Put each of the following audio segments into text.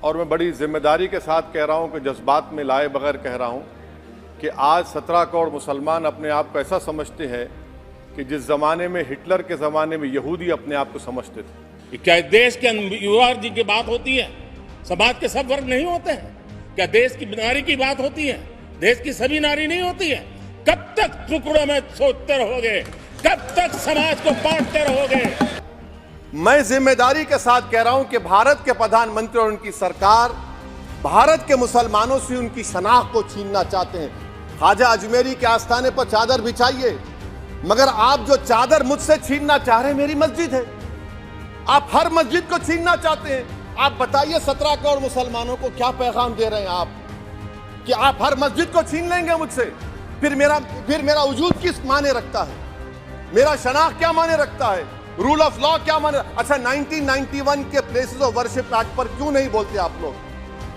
और मैं बड़ी जिम्मेदारी के साथ कह रहा हूं कि जज्बात में लाए बगैर कह रहा हूं कि आज 17 करोड़ मुसलमान अपने आप को ऐसा समझते हैं कि जिस ज़माने में हिटलर के ज़माने में यहूदी अपने आप को समझते थे। क्या देश के युवा जी की बात होती है? समाज के सब वर्ग नहीं होते हैं? क्या देश की नारी की बात होती है? देश की सभी नारी नहीं होती है? कब तक टुकड़ों में सोचते रहोगे? कब तक समाज को बांटते रहोगे? मैं जिम्मेदारी के साथ कह रहा हूं कि भारत के प्रधानमंत्री और उनकी सरकार भारत के मुसलमानों से उनकी शनाख्त को छीनना चाहते हैं। ख्वाजा अजमेरी के आस्थाने पर चादर बिछाइए, मगर आप जो चादर मुझसे छीनना चाह रहे हैं मेरी मस्जिद है। आप हर मस्जिद को छीनना चाहते हैं। आप बताइए 17 करोड़ मुसलमानों को क्या पैगाम दे रहे हैं आप कि आप हर मस्जिद को छीन लेंगे मुझसे? फिर मेरा वजूद किस माने रखता है? मेरा शनाख्त क्या माने रखता है? रूल ऑफ लॉ क्या माने? अच्छा, 1991 के प्लेसेस ऑफ वर्शिप एक्ट पर क्यों नहीं बोलते आप लोग?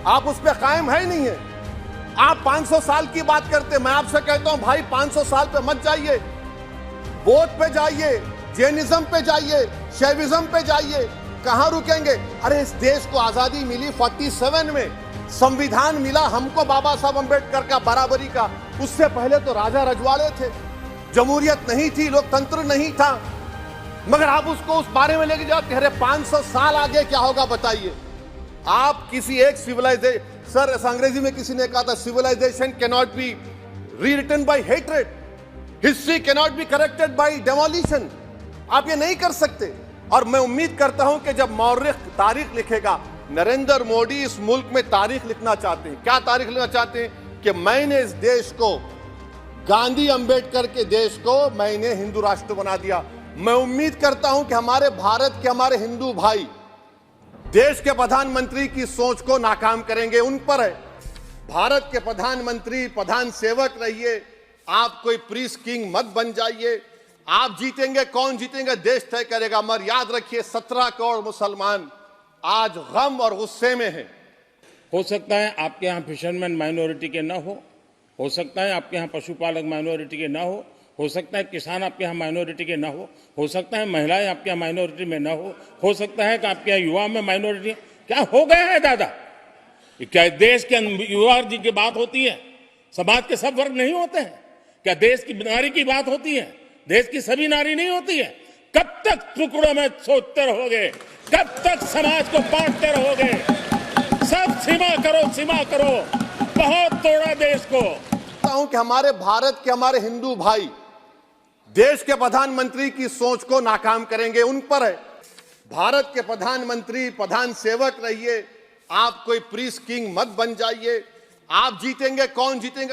आप उस पर कायम है नहीं है। आप 500 साल की बात करते। मैं आपसे कहता हूं भाई 500 साल पे मत जाइए, बौद्ध पे जाइए, जैनिज्म पे जाइए, शैविज्म पे जाइए। कहां रुकेंगे? अरे इस देश को आजादी मिली 47 में, संविधान मिला हमको बाबा साहब अंबेडकर का बराबरी का। उससे पहले तो राजा रजवाड़े थे, जमहूरियत नहीं थी, लोकतंत्र नहीं था, मगर आप उसको उस बारे में लेके जाते। अरे 500 साल आगे क्या होगा बताइए? आप किसी एक सिविलाइजेशन, सर अंग्रेजी में किसी ने कहा था civilisation can not be rewritten by hatred, history can not be corrected by demolition. आप ये नहीं कर सकते। और मैं उम्मीद करता हूं कि जब मौर्य तारीख लिखेगा, नरेंद्र मोदी इस मुल्क में तारीख लिखना चाहते हैं। क्या तारीख लिखना चाहते हैं? कि मैंने इस देश को, गांधी अंबेडकर के देश को मैंने हिंदू राष्ट्र बना दिया। मैं उम्मीद करता हूं कि हमारे भारत के हमारे हिंदू भाई देश के प्रधानमंत्री की सोच को नाकाम करेंगे। उन पर है भारत के प्रधानमंत्री, प्रधान सेवक रहिए, आप कोई प्रीस्ट किंग मत बन जाइए। आप जीतेंगे, कौन जीतेंगे देश तय करेगा। मगर याद रखिए 17 करोड़ मुसलमान आज गम और गुस्से में हैं। हो सकता है आपके यहाँ फिशरमैन माइनॉरिटी के ना हो सकता है आपके यहाँ पशुपालक माइनॉरिटी के ना हो सकता है किसान आपके यहाँ माइनॉरिटी के ना हो सकता है महिलाएं आपके यहाँ माइनॉरिटी में ना हो सकता है कि आपके यहाँ युवा में माइनॉरिटी। क्या हो गया है दादा? क्या देश के युवा जी की बात होती है? समाज के सब वर्ग नहीं होते हैं? क्या देश की नारी की बात होती है? देश की सभी नारी नहीं होती है? कब तक टुकड़ों में सोचते रहोगे? कब तक समाज को बांटते रहोगे? सब सीमा करो। बहुत तोड़ा देश को। कि हमारे भारत के हमारे हिंदू भाई देश के प्रधानमंत्री की सोच को नाकाम करेंगे। उन पर है भारत के प्रधानमंत्री, प्रधान सेवक रहिए, आप कोई प्रीस्ट किंग मत बन जाइए। आप जीतेंगे, कौन जीतेंगे